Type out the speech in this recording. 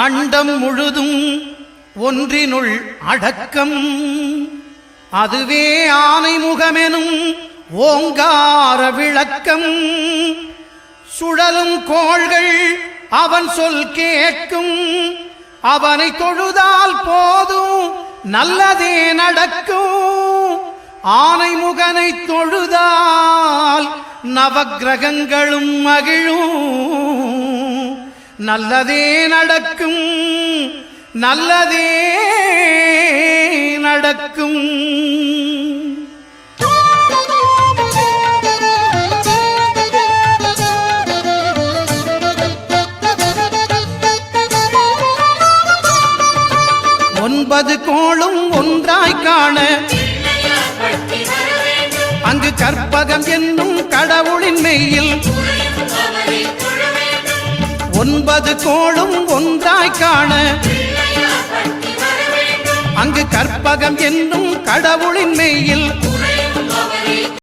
அண்டம் முழுதும் ஒன்றினுள் அடக்கம். அதுவே ஆனை முகமெனும் ஓங்கார விளக்கம். சுழலும் கோள்கள் அவன் சொல் கேட்கும். அவனை தொழுதால் போதும் நல்லதே நடக்கும். ஆனை முகனை தொழுதால் நவக்கிரகங்களும் மகிழும். நல்லதே நடக்கும், நல்லதே நடக்கும். ஒன்பது கோளும் ஒன்றாய் காண அங்கு கற்பகம் என்னும் கடவுளின் மெய்யில். ஒன்பது கோளும் ஒன்றாய் காண அங்கு கற்பகம் என்னும் கடவுளின் மெய்யில்.